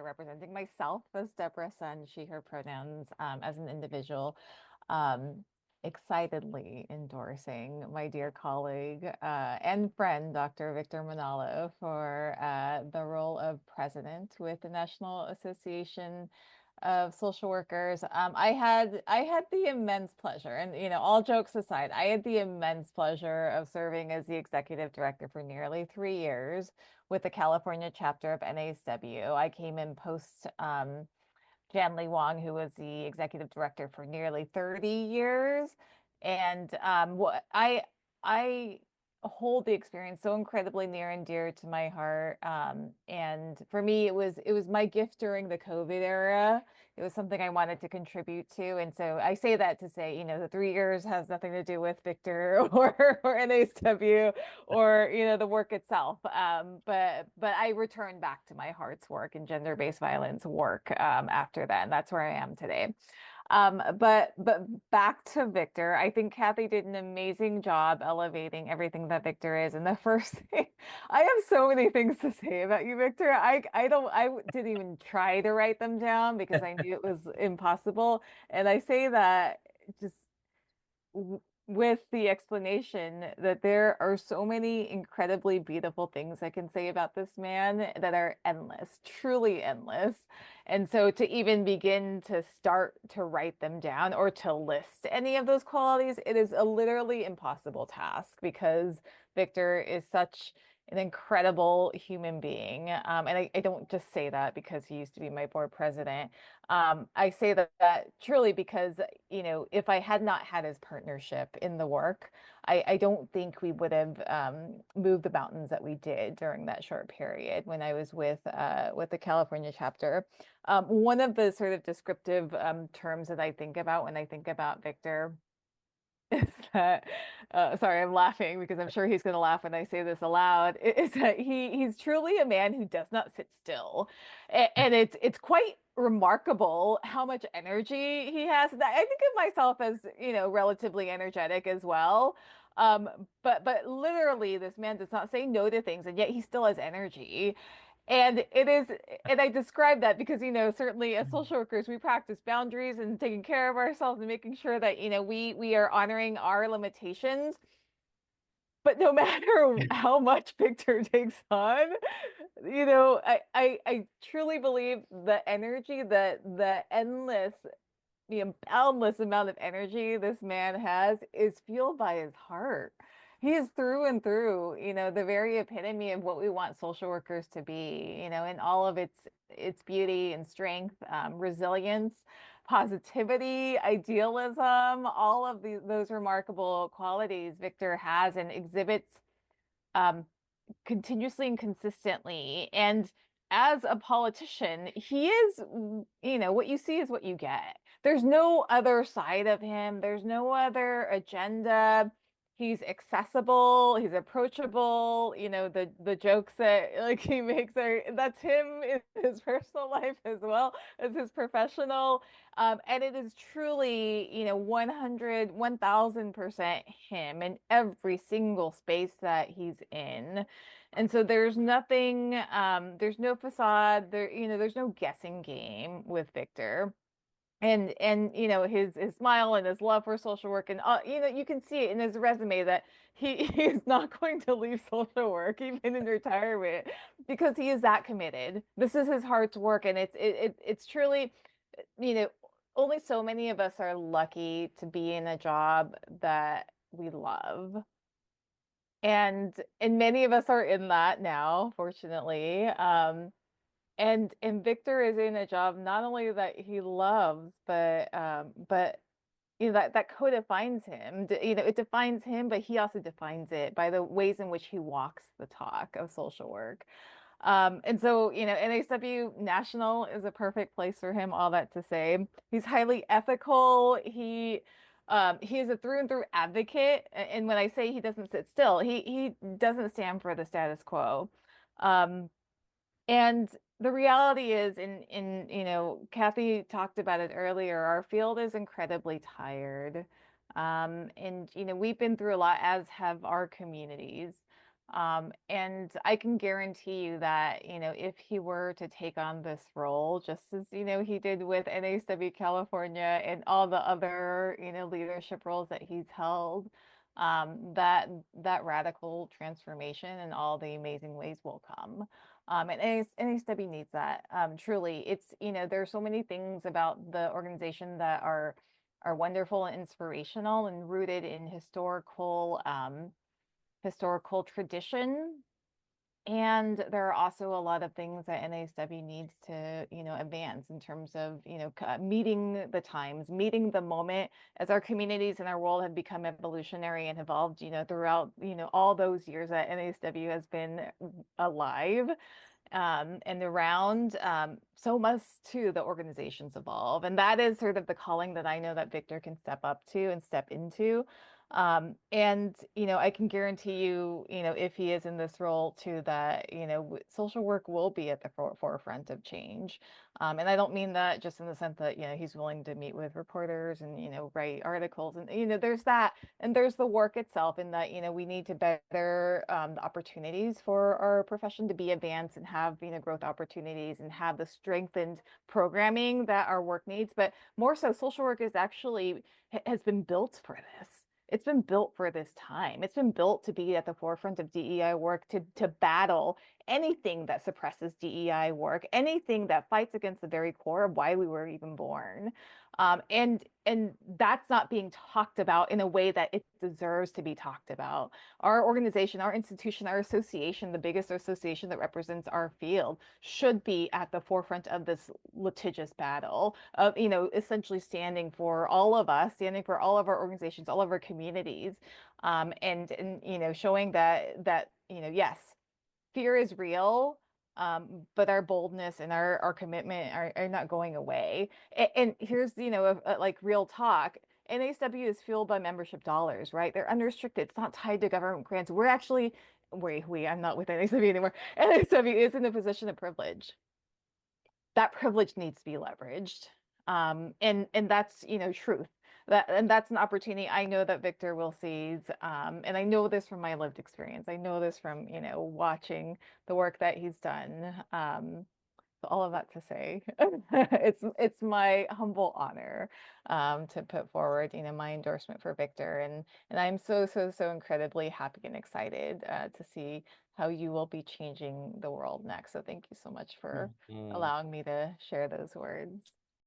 here representing myself as Deborah Son, she, her pronouns, as an individual, um, excitedly endorsing my dear colleague and friend, Dr. Victor Manalo, for the role of president with the National Association of Social Workers. I had the immense pleasure, and all jokes aside, I had the immense pleasure of serving as the executive director for nearly 3 years with the California chapter of NASW. I came in post Janley Wong, who was the executive director for nearly 30 years. And what I hold the experience so incredibly near and dear to my heart. And for me, it was my gift during the COVID era. It was something I wanted to contribute to. And so I say that to say, the 3 years has nothing to do with Victor or NASW or the work itself. But I returned back to my heart's work and gender-based violence work after that, and that's where I am today. But back to Victor, I think Kathy did an amazing job elevating everything that Victor is. And the first thing, I have so many things to say about you, Victor. I didn't even try to write them down because I knew it was impossible. And I say that just with the explanation that there are so many incredibly beautiful things I can say about this man that are endless, truly endless. And so to even begin to start to write them down or to list any of those qualities, it is a literally impossible task because Victor is such an incredible human being. And I don't just say that because he used to be my board president. I say that truly because, if I had not had his partnership in the work, I don't think we would have moved the mountains that we did during that short period when I was with the California chapter. One of the sort of descriptive terms that I think about when I think about Victor is that sorry, I'm laughing because I'm sure he's going to laugh when I say this aloud, is that he's truly a man who does not sit still. And it's quite remarkable how much energy he has. I think of myself as, relatively energetic as well. But literally this man does not say no to things, and yet he still has energy. And I describe that because, certainly as social workers, we practice boundaries and taking care of ourselves and making sure that, we are honoring our limitations. But no matter how much Victor takes on, I truly believe the energy, the endless, the boundless amount of energy this man has is fueled by his heart. He is through and through, the very epitome of what we want social workers to be, in all of its beauty and strength, resilience, positivity, idealism, all of those remarkable qualities Victor has and exhibits um, continuously and consistently. And as a politician, he is, what you see is what you get. There's no other side of him, there's no other agenda. He's accessible, he's approachable, the jokes that like he makes are that's him in his personal life as well as his professional. And it is truly, 100, 1000% him in every single space that he's in. And so there's nothing, there's no facade, there's no guessing game with Victor. And his smile and his love for social work and you can see it in his resume that he's not going to leave social work even in retirement because he is that committed. This is his heart's work, and it's truly, you know only so many of us are lucky to be in a job that we love. And many of us are in that now, fortunately. And Victor is in a job not only that he loves, but that co-defines him. It defines him, but he also defines it by the ways in which he walks the talk of social work. And so, NASW National is a perfect place for him, all that to say. He's highly ethical. He is a through and through advocate. And when I say he doesn't sit still, he doesn't stand for the status quo. Um, and the reality is, Kathy talked about it earlier, our field is incredibly tired. And we've been through a lot, as have our communities. And I can guarantee you that, if he were to take on this role, just as, he did with NASW California and all the other, leadership roles that he's held, that radical transformation and all the amazing ways will come. And NASW needs that. Truly, it's, there's so many things about the organization that are wonderful and inspirational and rooted in historical tradition. And there are also a lot of things that NASW needs to, advance in terms of, meeting the times, meeting the moment as our communities and our world have become evolutionary and evolved, throughout, all those years that NASW has been alive, and around, so must too the organizations evolve. And that is sort of the calling that I know that Victor can step up to and step into. And, I can guarantee you, if he is in this role too, that, social work will be at the forefront of change. And I don't mean that just in the sense that, he's willing to meet with reporters and, write articles. And, there's that. And there's the work itself in that, we need to better the opportunities for our profession to be advanced and have, growth opportunities and have the strengthened programming that our work needs. But more so, social work is actually has been built for this. It's been built for this time. It's been built to be at the forefront of DEI work, to battle anything that suppresses DEI work, anything that fights against the very core of why we were even born. And that's not being talked about in a way that it deserves to be talked about. Our organization, our institution, our association, the biggest association that represents our field, should be at the forefront of this litigious battle of, essentially standing for all of us, standing for all of our organizations, all of our communities, and showing that yes, fear is real, but our boldness and our commitment are not going away. And here's, like real talk. NASW is fueled by membership dollars, right? They're unrestricted. It's not tied to government grants. We're actually, I'm not with NASW anymore. NASW is in a position of privilege. That privilege needs to be leveraged. And that's, truth. And that's an opportunity I know that Victor will seize. And I know this from my lived experience. I know this from, watching the work that he's done. So all of that to say, it's my humble honor, to put forward, my endorsement for Victor. And I'm so incredibly happy and excited, to see how you will be changing the world next. So thank you so much for Mhm. allowing me to share those words.